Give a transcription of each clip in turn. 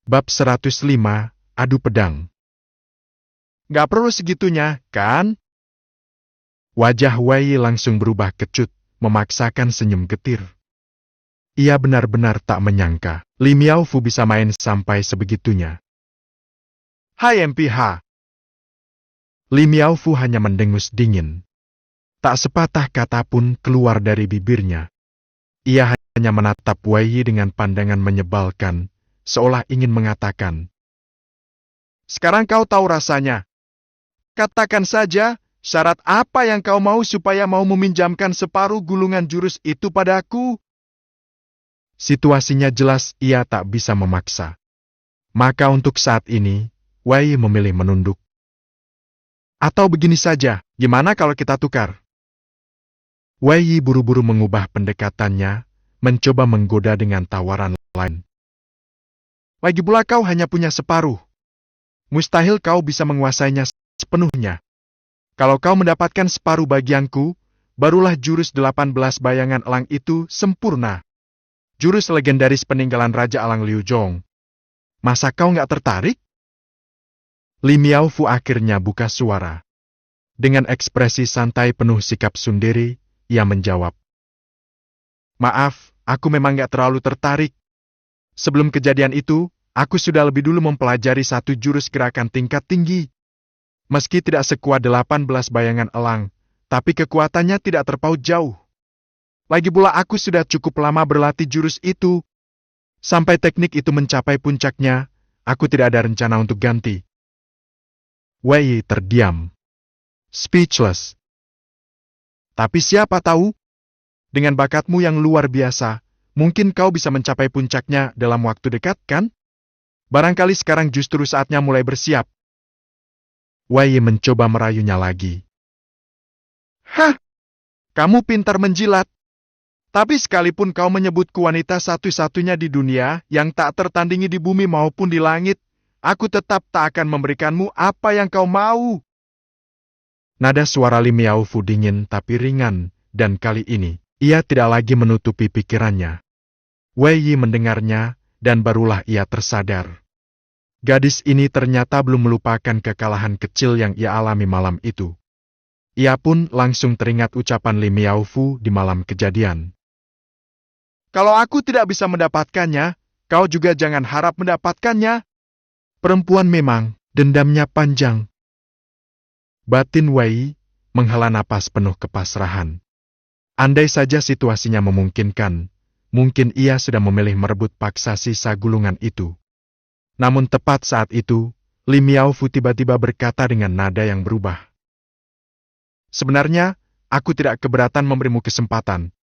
Bab 105, Adu Pedang. Gak perlu segitunya, kan? Wajah Wei langsung berubah kecut, memaksakan senyum getir. Ia benar-benar tak menyangka, Li Miaofu bisa main sampai sebegitunya. Hai MPH. Li Miaofu hanya mendengus dingin. Tak sepatah kata pun keluar dari bibirnya. Ia hanya menatap Wei dengan pandangan menyebalkan, seolah ingin mengatakan, "Sekarang kau tahu rasanya. Katakan saja, syarat apa yang kau mau supaya mau meminjamkan separuh gulungan jurus itu padaku?" Situasinya jelas ia tak bisa memaksa. Maka untuk saat ini, Wei memilih menunduk. Atau begini saja, gimana kalau kita tukar? Wei buru-buru mengubah pendekatannya, mencoba menggoda dengan tawaran lain. Lagi pula kau hanya punya separuh. Mustahil kau bisa menguasainya sepenuhnya. Kalau kau mendapatkan separuh bagianku, barulah jurus 18 bayangan elang itu sempurna. Jurus legendaris peninggalan Raja Elang Liu Zhong. Masa kau nggak tertarik? Li Miaofu akhirnya buka suara. Dengan ekspresi santai penuh sikap sundere, ia menjawab. Maaf, aku memang nggak terlalu tertarik. Sebelum kejadian itu, aku sudah lebih dulu mempelajari satu jurus gerakan tingkat tinggi. Meski tidak sekuat 18 bayangan elang, tapi kekuatannya tidak terpaut jauh. Lagi pula aku sudah cukup lama berlatih jurus itu. Sampai teknik itu mencapai puncaknya, aku tidak ada rencana untuk ganti. Wei terdiam. Speechless. Tapi siapa tahu? Dengan bakatmu yang luar biasa, mungkin kau bisa mencapai puncaknya dalam waktu dekat, kan? Barangkali sekarang justru saatnya mulai bersiap. Wei mencoba merayunya lagi. Hah? Kamu pintar menjilat. Tapi sekalipun kau menyebutku wanita satu-satunya di dunia yang tak tertandingi di bumi maupun di langit, aku tetap tak akan memberikanmu apa yang kau mau. Nada suara Li Miaofu dingin tapi ringan, dan kali ini, ia tidak lagi menutupi pikirannya. Wei mendengarnya, dan barulah ia tersadar. Gadis ini ternyata belum melupakan kekalahan kecil yang ia alami malam itu. Ia pun langsung teringat ucapan Li Miaofu di malam kejadian. Kalau aku tidak bisa mendapatkannya, kau juga jangan harap mendapatkannya. Perempuan memang, dendamnya panjang. Batin Wei menghela napas penuh kepasrahan. Andai saja situasinya memungkinkan, mungkin ia sudah memilih merebut paksa sisa gulungan itu. Namun tepat saat itu, Li Miaofu tiba-tiba berkata dengan nada yang berubah. Sebenarnya, aku tidak keberatan memberimu kesempatan.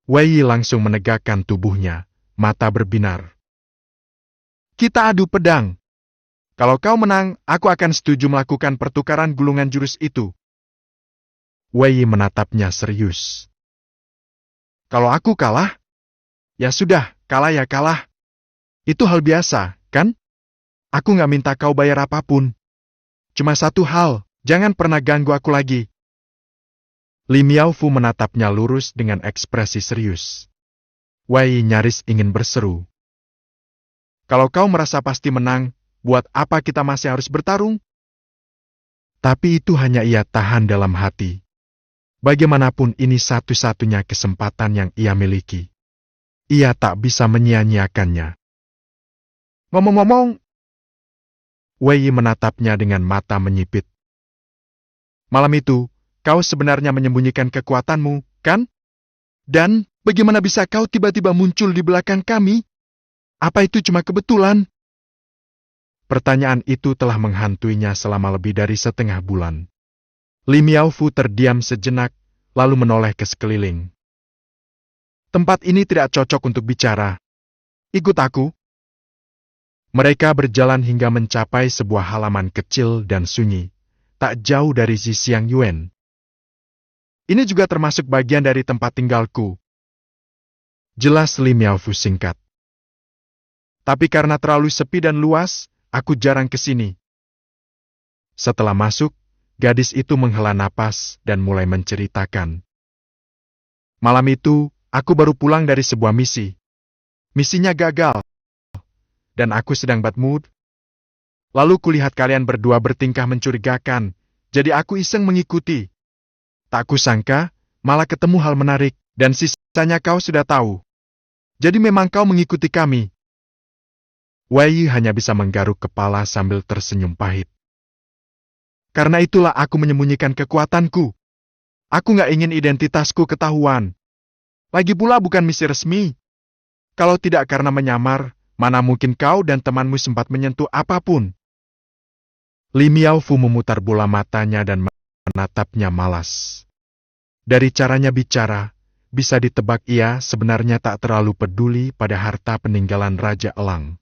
Wei langsung menegakkan tubuhnya, mata berbinar. Kita adu pedang. Kalau kau menang, aku akan setuju melakukan pertukaran gulungan jurus itu. Wei menatapnya serius. Kalau aku kalah? Ya sudah, kalah ya kalah. Itu hal biasa, kan? Aku nggak minta kau bayar apapun. Cuma satu hal, jangan pernah ganggu aku lagi. Li Miaofu menatapnya lurus dengan ekspresi serius. Wei nyaris ingin berseru. Kalau kau merasa pasti menang, buat apa kita masih harus bertarung? Tapi itu hanya ia tahan dalam hati. Bagaimanapun ini satu-satunya kesempatan yang ia miliki. Ia tak bisa menyia-nyiakannya. Ngomong-ngomong, Wei menatapnya dengan mata menyipit. Malam itu, kau sebenarnya menyembunyikan kekuatanmu, kan? Dan, bagaimana bisa kau tiba-tiba muncul di belakang kami? Apa itu cuma kebetulan? Pertanyaan itu telah menghantuinya selama lebih dari setengah bulan. Li Miaofu terdiam sejenak, lalu menoleh ke sekeliling. Tempat ini tidak cocok untuk bicara. Ikut aku. Mereka berjalan hingga mencapai sebuah halaman kecil dan sunyi, tak jauh dari Zhixiang Yuan. Ini juga termasuk bagian dari tempat tinggalku. Jelas Li Miaofu singkat. Tapi karena terlalu sepi dan luas, aku jarang ke sini. Setelah masuk, gadis itu menghela napas dan mulai menceritakan. Malam itu, aku baru pulang dari sebuah misi. Misinya gagal. dan aku sedang bad mood. Lalu kulihat kalian berdua bertingkah mencurigakan, jadi aku iseng mengikuti. Tak kusangka, malah ketemu hal menarik, dan sisanya kau sudah tahu. Jadi memang kau mengikuti kami. Wei hanya bisa menggaruk kepala sambil tersenyum pahit. Karena itulah aku menyembunyikan kekuatanku. Aku nggak ingin identitasku ketahuan. Lagi pula bukan misi resmi. Kalau tidak karena menyamar, mana mungkin kau dan temanmu sempat menyentuh apapun. Li Miaofu memutar bola matanya dan menatapnya malas. Dari caranya bicara, bisa ditebak ia sebenarnya tak terlalu peduli pada harta peninggalan Raja Elang.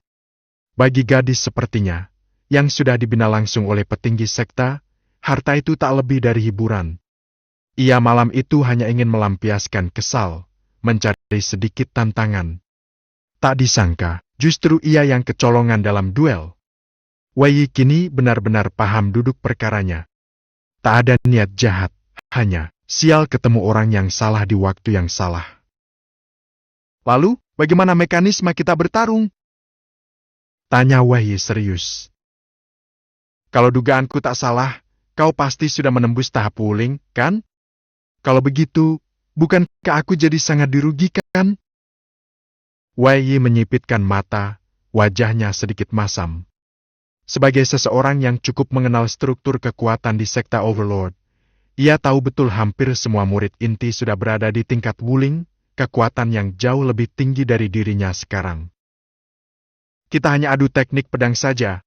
Bagi gadis sepertinya, yang sudah dibina langsung oleh petinggi sekta, harta itu tak lebih dari hiburan. Ia malam itu hanya ingin melampiaskan kesal, mencari sedikit tantangan. Tak disangka, justru ia yang kecolongan dalam duel. Wei kini benar-benar paham duduk perkaranya. Tak ada niat jahat, hanya sial ketemu orang yang salah di waktu yang salah. Lalu, bagaimana mekanisme kita bertarung? Tanya Wei serius. Kalau dugaanku tak salah, kau pasti sudah menembus tahap Wuling, kan? Kalau begitu, bukankah aku jadi sangat dirugikan? Wei menyipitkan mata, wajahnya sedikit masam. Sebagai seseorang yang cukup mengenal struktur kekuatan di sekta Overlord, ia tahu betul hampir semua murid inti sudah berada di tingkat Wuling, kekuatan yang jauh lebih tinggi dari dirinya sekarang. Kita hanya adu teknik pedang saja.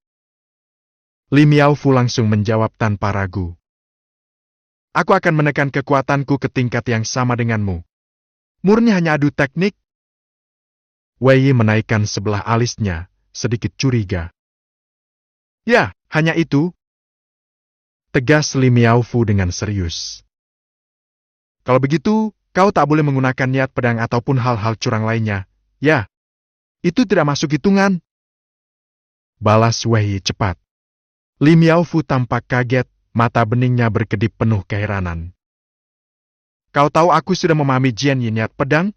Li Miaofu langsung menjawab tanpa ragu. Aku akan menekan kekuatanku ke tingkat yang sama denganmu. Murni hanya adu teknik. Wei menaikkan sebelah alisnya, sedikit curiga. Ya, hanya itu. Tegas Li Miaofu dengan serius. Kalau begitu, kau tak boleh menggunakan niat pedang ataupun hal-hal curang lainnya. Ya, itu tidak masuk hitungan. Balas Wei cepat. Li Miaofu tampak kaget, mata beningnya berkedip penuh keheranan. Kau tahu aku sudah memahami Jian Yi niat pedang?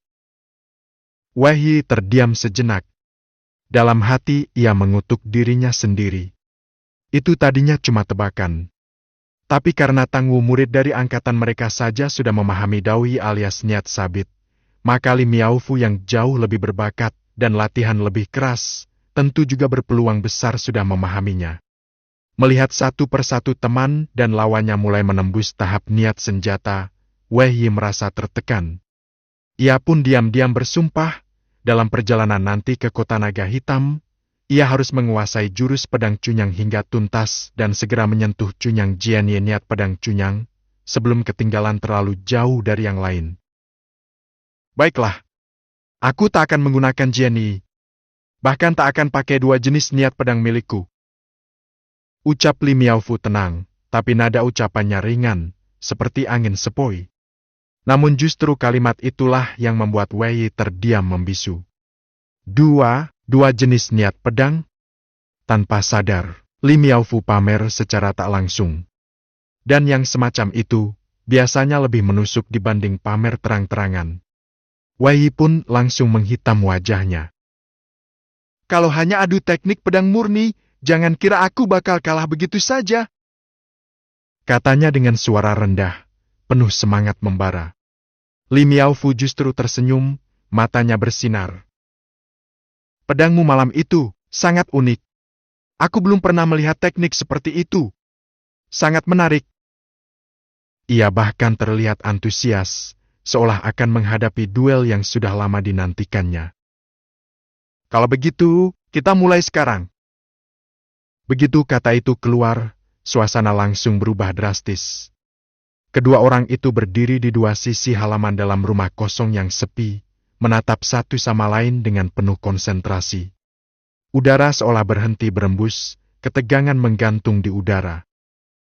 Wei terdiam sejenak. Dalam hati ia mengutuk dirinya sendiri. Itu tadinya cuma tebakan. Tapi karena tangguh murid dari angkatan mereka saja sudah memahami Dawi alias niat sabit, maka Li Miaofu yang jauh lebih berbakat dan latihan lebih keras, tentu juga berpeluang besar sudah memahaminya. Melihat satu persatu teman dan lawannya mulai menembus tahap niat senjata, Wei merasa tertekan. Ia pun diam-diam bersumpah, dalam perjalanan nanti ke kota naga hitam, ia harus menguasai jurus pedang cunyang hingga tuntas dan segera menyentuh cunyang Jian Yi niat pedang cunyang, sebelum ketinggalan terlalu jauh dari yang lain. Baiklah, aku tak akan menggunakan Jian Yi. Bahkan tak akan pakai dua jenis niat pedang milikku. Ucap Li Miaofu tenang, tapi nada ucapannya ringan, seperti angin sepoi. Namun justru kalimat itulah yang membuat Wei terdiam membisu. Dua jenis niat pedang? Tanpa sadar, Li Miaofu pamer secara tak langsung. Dan yang semacam itu, biasanya lebih menusuk dibanding pamer terang-terangan. Wei pun langsung menghitam wajahnya. Kalau hanya adu teknik pedang murni, jangan kira aku bakal kalah begitu saja. Katanya dengan suara rendah, penuh semangat membara. Li Miaofu justru tersenyum, matanya bersinar. Pedangmu malam itu sangat unik. Aku belum pernah melihat teknik seperti itu. Sangat menarik. Ia bahkan terlihat antusias, seolah akan menghadapi duel yang sudah lama dinantikannya. Kalau begitu, kita mulai sekarang. Begitu kata itu keluar, suasana langsung berubah drastis. Kedua orang itu berdiri di dua sisi halaman dalam rumah kosong yang sepi, menatap satu sama lain dengan penuh konsentrasi. Udara seolah berhenti berembus, ketegangan menggantung di udara.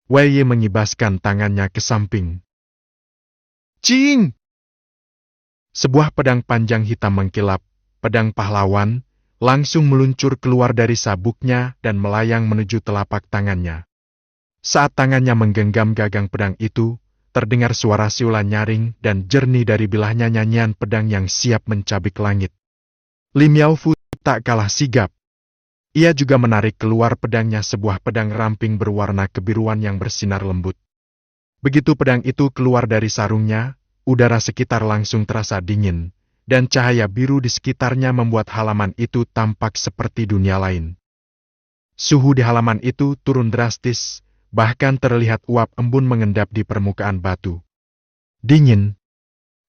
Wei mengibaskan tangannya ke samping. Cing! Sebuah pedang panjang hitam mengkilap, pedang pahlawan, langsung meluncur keluar dari sabuknya dan melayang menuju telapak tangannya. Saat tangannya menggenggam gagang pedang itu, terdengar suara siulan nyaring dan jernih dari bilahnya nyanyian pedang yang siap mencabik langit. Li Miaofu tak kalah sigap. Ia juga menarik keluar pedangnya, sebuah pedang ramping berwarna kebiruan yang bersinar lembut. Begitu pedang itu keluar dari sarungnya, udara sekitar langsung terasa dingin, dan cahaya biru di sekitarnya membuat halaman itu tampak seperti dunia lain. Suhu di halaman itu turun drastis, bahkan terlihat uap embun mengendap di permukaan batu. Dingin,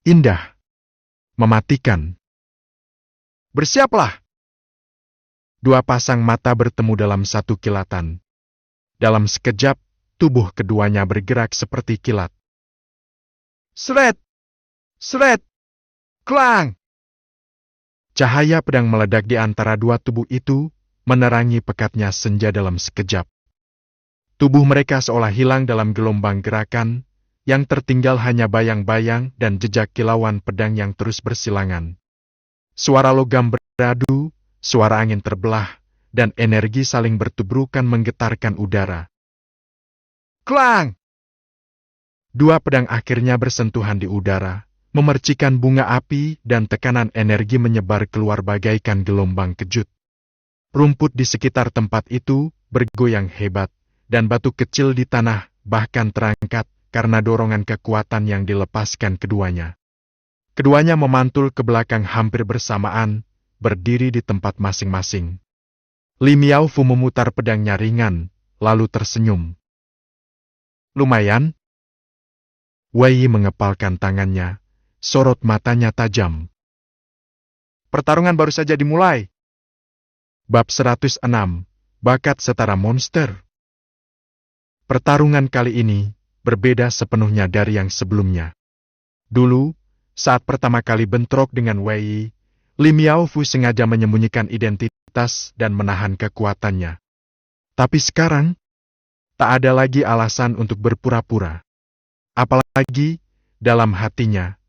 indah, mematikan. Bersiaplah! Dua pasang mata bertemu dalam satu kilatan. Dalam sekejap, tubuh keduanya bergerak seperti kilat. Sret! Sret! Klang! Cahaya pedang meledak di antara dua tubuh itu, menerangi pekatnya senja dalam sekejap. Tubuh mereka seolah hilang dalam gelombang gerakan, yang tertinggal hanya bayang-bayang dan jejak kilauan pedang yang terus bersilangan. Suara logam beradu, suara angin terbelah, dan energi saling bertubrukan menggetarkan udara. Klang! Dua pedang akhirnya bersentuhan di udara, memercikan bunga api dan tekanan energi menyebar keluar bagaikan gelombang kejut. Rumput di sekitar tempat itu bergoyang hebat, dan batu kecil di tanah bahkan terangkat karena dorongan kekuatan yang dilepaskan keduanya. Keduanya memantul ke belakang hampir bersamaan, berdiri di tempat masing-masing. Li Miaofu memutar pedangnya ringan, lalu tersenyum. Lumayan. Wei Yi mengepalkan tangannya, sorot matanya tajam. Pertarungan baru saja dimulai. Bab 106, Bakat Setara Monster. Pertarungan kali ini berbeda sepenuhnya dari yang sebelumnya. Dulu, saat pertama kali bentrok dengan Wei Yi, Li Miaofu sengaja menyembunyikan identitas dan menahan kekuatannya. Tapi sekarang, tak ada lagi alasan untuk berpura-pura. Apalagi, dalam hatinya,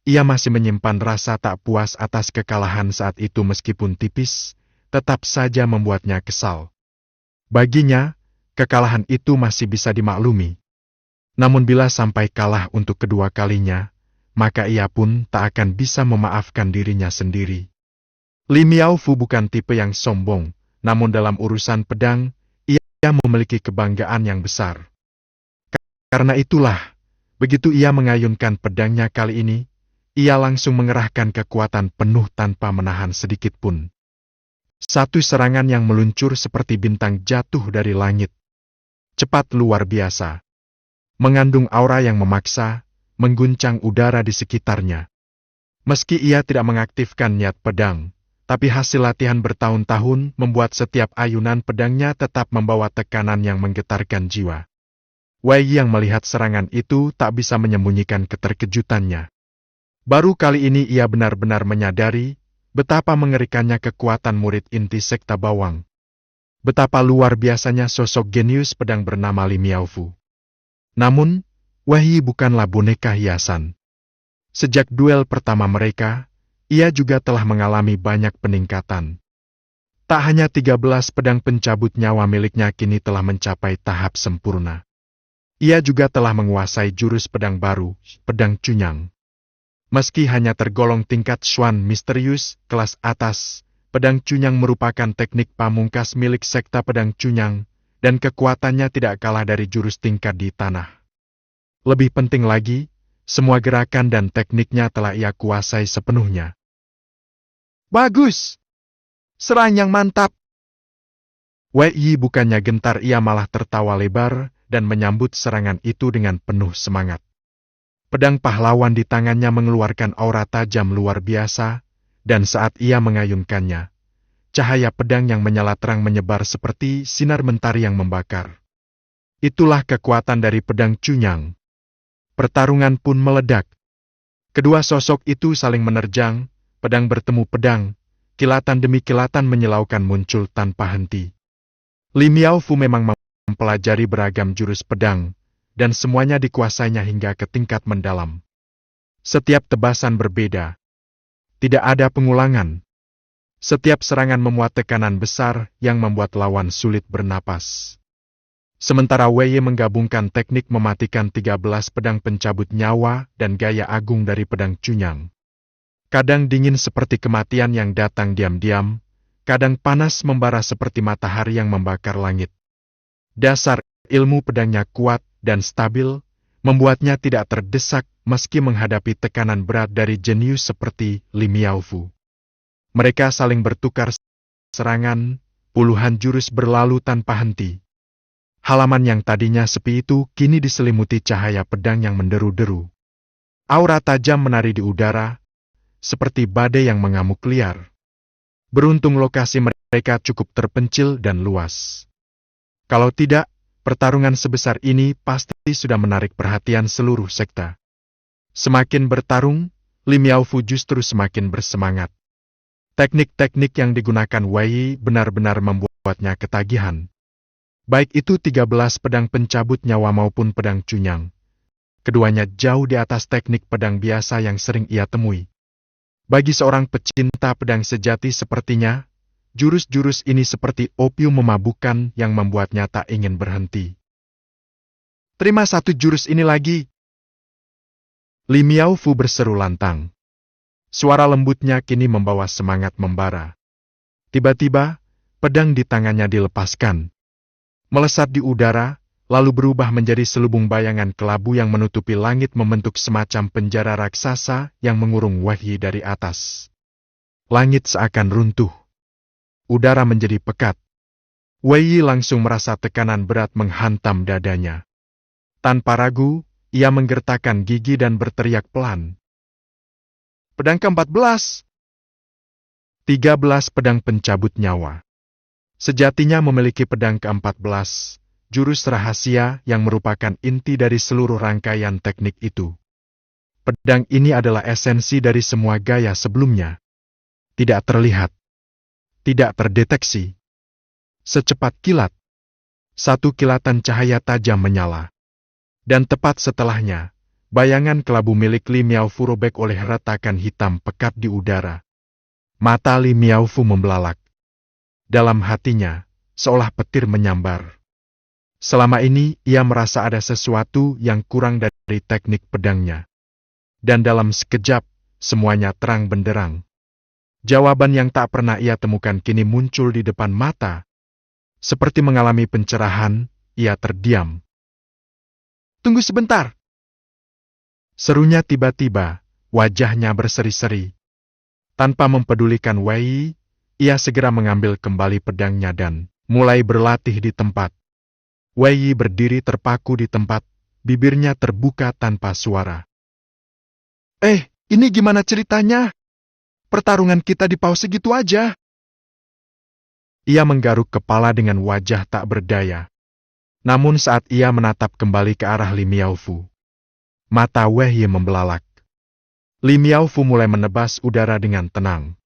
ia masih menyimpan rasa tak puas atas kekalahan saat itu meskipun tipis, tetap saja membuatnya kesal. Baginya, kekalahan itu masih bisa dimaklumi. Namun bila sampai kalah untuk kedua kalinya, maka ia pun tak akan bisa memaafkan dirinya sendiri. Li Miaofu bukan tipe yang sombong, namun dalam urusan pedang, ia memiliki kebanggaan yang besar. Karena itulah, begitu ia mengayunkan pedangnya kali ini, ia langsung mengerahkan kekuatan penuh tanpa menahan sedikit pun. Satu serangan yang meluncur seperti bintang jatuh dari langit. Cepat luar biasa. Mengandung aura yang memaksa, mengguncang udara di sekitarnya. Meski ia tidak mengaktifkan niat pedang, tapi hasil latihan bertahun-tahun membuat setiap ayunan pedangnya tetap membawa tekanan yang menggetarkan jiwa. Wei Yi yang melihat serangan itu tak bisa menyembunyikan keterkejutannya. Baru kali ini ia benar-benar menyadari betapa mengerikannya kekuatan murid inti sekta bawang. Betapa luar biasanya sosok genius pedang bernama Li Miaofu. Namun, Wei Yi bukanlah boneka hiasan. Sejak duel pertama mereka, ia juga telah mengalami banyak peningkatan. Tak hanya 13 pedang pencabut nyawa miliknya kini telah mencapai tahap sempurna. Ia juga telah menguasai jurus pedang baru, pedang cunyang. Meski hanya tergolong tingkat Xuan misterius, kelas atas, pedang cunyang merupakan teknik pamungkas milik sekta pedang cunyang, dan kekuatannya tidak kalah dari jurus tingkat di tanah. Lebih penting lagi, semua gerakan dan tekniknya telah ia kuasai sepenuhnya. Bagus! Serang yang mantap! Wei Yi bukannya gentar, ia malah tertawa lebar dan menyambut serangan itu dengan penuh semangat. Pedang pahlawan di tangannya mengeluarkan aura tajam luar biasa, dan saat ia mengayunkannya, cahaya pedang yang menyala terang menyebar seperti sinar mentari yang membakar. Itulah kekuatan dari pedang cunyang. Pertarungan pun meledak. Kedua sosok itu saling menerjang, pedang bertemu pedang, kilatan demi kilatan menyilaukan muncul tanpa henti. Li Miaofu memang mempelajari beragam jurus pedang, dan semuanya dikuasainya hingga ke tingkat mendalam. Setiap tebasan berbeda. Tidak ada pengulangan. Setiap serangan memuat tekanan besar yang membuat lawan sulit bernapas. Sementara Wei Yi menggabungkan teknik mematikan 13 pedang pencabut nyawa dan gaya agung dari pedang cunyang. Kadang dingin seperti kematian yang datang diam-diam, kadang panas membara seperti matahari yang membakar langit. Dasar ilmu pedangnya kuat dan stabil, membuatnya tidak terdesak meski menghadapi tekanan berat dari jenius seperti Li Miaofu. Mereka saling bertukar serangan, puluhan jurus berlalu tanpa henti. Halaman yang tadinya sepi itu kini diselimuti cahaya pedang yang menderu-deru. Aura tajam menari di udara, seperti badai yang mengamuk liar. Beruntung lokasi mereka cukup terpencil dan luas. Kalau tidak, pertarungan sebesar ini pasti sudah menarik perhatian seluruh sekta. Semakin bertarung, Li Miaofu justru semakin bersemangat. Teknik-teknik yang digunakan Wei Yi benar-benar membuatnya ketagihan. Baik itu 13 pedang pencabut nyawa maupun pedang cunyang. Keduanya jauh di atas teknik pedang biasa yang sering ia temui. Bagi seorang pecinta pedang sejati sepertinya, jurus-jurus ini seperti opium memabukkan yang membuatnya tak ingin berhenti. "Terima satu jurus ini lagi!" Li Miaofu berseru lantang. Suara lembutnya kini membawa semangat membara. Tiba-tiba, pedang di tangannya dilepaskan. Melesat di udara, lalu berubah menjadi selubung bayangan kelabu yang menutupi langit membentuk semacam penjara raksasa yang mengurung Wei Yi dari atas. Langit seakan runtuh. Udara menjadi pekat. Wei Yi langsung merasa tekanan berat menghantam dadanya. Tanpa ragu, ia menggertakkan gigi dan berteriak pelan. "Pedang ke-14!" 13 pedang pencabut nyawa. Sejatinya memiliki pedang ke-14, jurus rahasia yang merupakan inti dari seluruh rangkaian teknik itu. Pedang ini adalah esensi dari semua gaya sebelumnya. Tidak terlihat. Tidak terdeteksi. Secepat kilat, satu kilatan cahaya tajam menyala. Dan tepat setelahnya, bayangan kelabu milik Li Miaofu robek oleh retakan hitam pekat di udara. Mata Li Miaofu membelalak. Dalam hatinya, seolah petir menyambar. Selama ini, ia merasa ada sesuatu yang kurang dari teknik pedangnya. Dan dalam sekejap, semuanya terang benderang. Jawaban yang tak pernah ia temukan kini muncul di depan mata. Seperti mengalami pencerahan, ia terdiam. "Tunggu sebentar!" Serunya tiba-tiba, wajahnya berseri-seri. Tanpa mempedulikan Wei Yi, ia segera mengambil kembali pedangnya dan mulai berlatih di tempat. Wei Yi berdiri terpaku di tempat, bibirnya terbuka tanpa suara. Ini gimana ceritanya? Pertarungan kita dipause gitu aja." Ia menggaruk kepala dengan wajah tak berdaya. Namun saat ia menatap kembali ke arah Li Miaofu, mata Wei Yi membelalak. Li Miaofu mulai menebas udara dengan tenang.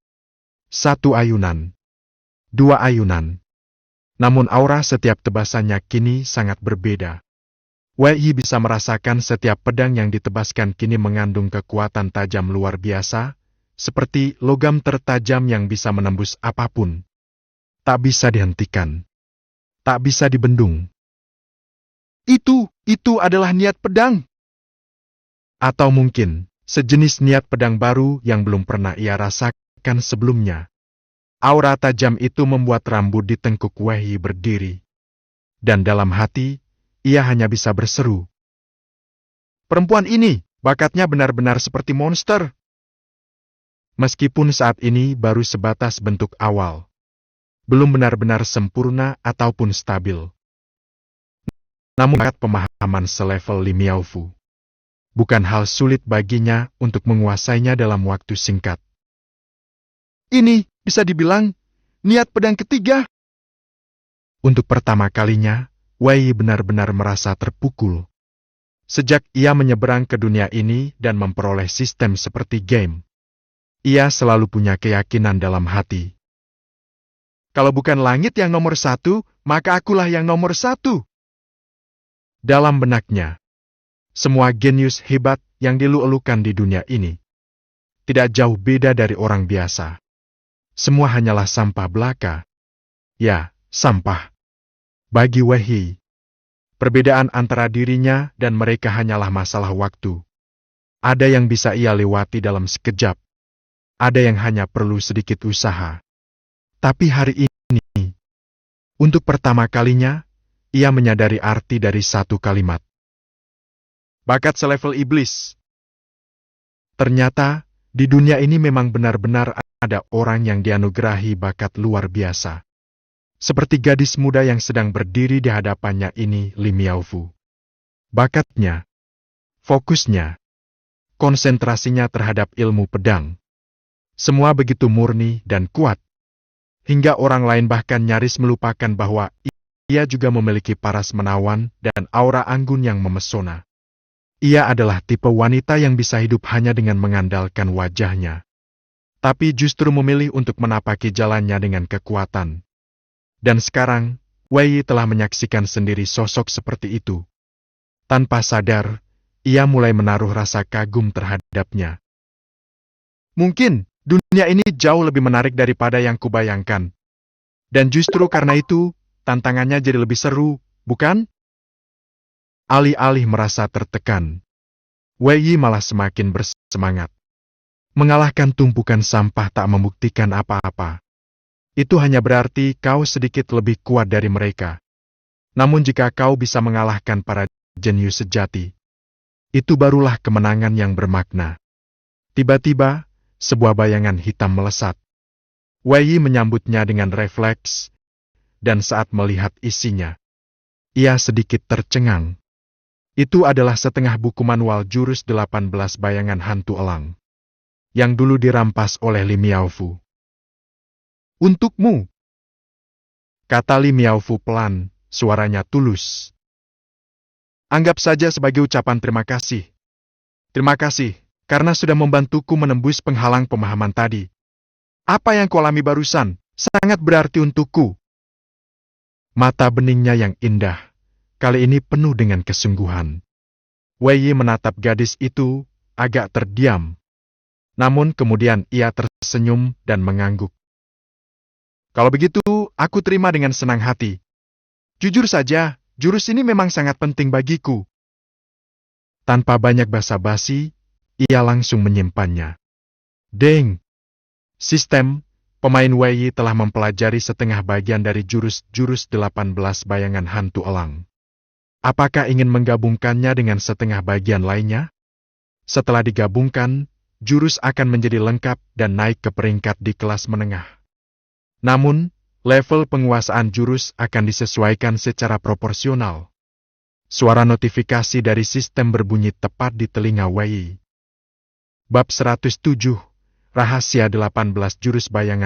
1 ayunan, 2 ayunan. Namun aura setiap tebasannya kini sangat berbeda. Wei Yi bisa merasakan setiap pedang yang ditebaskan kini mengandung kekuatan tajam luar biasa, seperti logam tertajam yang bisa menembus apapun. Tak bisa dihentikan. Tak bisa dibendung. Itu adalah niat pedang. Atau mungkin, sejenis niat pedang baru yang belum pernah ia rasakan sebelumnya. Aura tajam itu membuat rambut di tengkuk Wei Yi berdiri. Dan dalam hati, ia hanya bisa berseru. "Perempuan ini, bakatnya benar-benar seperti monster." Meskipun saat ini baru sebatas bentuk awal. Belum benar-benar sempurna ataupun stabil. Namun bakat pemahaman selevel Li Miaofu. Bukan hal sulit baginya untuk menguasainya dalam waktu singkat. Ini bisa dibilang niat pedang ketiga. Untuk pertama kalinya, Wei Yi benar-benar merasa terpukul. Sejak ia menyeberang ke dunia ini dan memperoleh sistem seperti game, ia selalu punya keyakinan dalam hati. Kalau bukan langit yang nomor 1, maka akulah yang nomor 1. Dalam benaknya, semua genius hebat yang dielu-elukan di dunia ini tidak jauh beda dari orang biasa. Semua hanyalah sampah belaka. Ya, sampah. Bagi Wei Yi, perbedaan antara dirinya dan mereka hanyalah masalah waktu. Ada yang bisa ia lewati dalam sekejap. Ada yang hanya perlu sedikit usaha. Tapi hari ini, untuk pertama kalinya, ia menyadari arti dari satu kalimat. Bakat selevel iblis. Ternyata, di dunia ini memang benar-benar ada orang yang dianugerahi bakat luar biasa. Seperti gadis muda yang sedang berdiri di hadapannya ini, Li Miaofu. Bakatnya, fokusnya, konsentrasinya terhadap ilmu pedang. Semua begitu murni dan kuat. Hingga orang lain bahkan nyaris melupakan bahwa ia juga memiliki paras menawan dan aura anggun yang memesona. Ia adalah tipe wanita yang bisa hidup hanya dengan mengandalkan wajahnya. Tapi justru memilih untuk menapaki jalannya dengan kekuatan. Dan sekarang, Wei telah menyaksikan sendiri sosok seperti itu. Tanpa sadar, ia mulai menaruh rasa kagum terhadapnya. Mungkin, dunia ini jauh lebih menarik daripada yang kubayangkan. Dan justru karena itu, tantangannya jadi lebih seru, bukan? Alih-alih merasa tertekan, Wei malah semakin bersemangat. Mengalahkan tumpukan sampah tak membuktikan apa-apa. Itu hanya berarti kau sedikit lebih kuat dari mereka. Namun jika kau bisa mengalahkan para jenius sejati, itu barulah kemenangan yang bermakna. Tiba-tiba, sebuah bayangan hitam melesat. Wei menyambutnya dengan refleks, dan saat melihat isinya, ia sedikit tercengang. Itu adalah setengah buku manual jurus 18 bayangan hantu elang, yang dulu dirampas oleh Li Miaofu. Untukmu, kata Li Miaofu pelan, suaranya tulus. Anggap saja sebagai ucapan terima kasih. Terima kasih, karena sudah membantuku menembus penghalang pemahaman tadi. Apa yang kau alami barusan, sangat berarti untukku. Mata beningnya yang indah, kali ini penuh dengan kesungguhan. Wei menatap gadis itu, agak terdiam. Namun kemudian ia tersenyum dan mengangguk. Kalau begitu, aku terima dengan senang hati. Jujur saja, jurus ini memang sangat penting bagiku. Tanpa banyak basa-basi, ia langsung menyimpannya. Deng! Sistem, pemain Wei telah mempelajari setengah bagian dari jurus-jurus 18 bayangan hantu elang. Apakah ingin menggabungkannya dengan setengah bagian lainnya? Setelah digabungkan, jurus akan menjadi lengkap dan naik ke peringkat di kelas menengah. Namun, level penguasaan jurus akan disesuaikan secara proporsional. Suara notifikasi dari sistem berbunyi tepat di telinga Wei. Bab 107, Rahasia 18 Jurus Bayangan.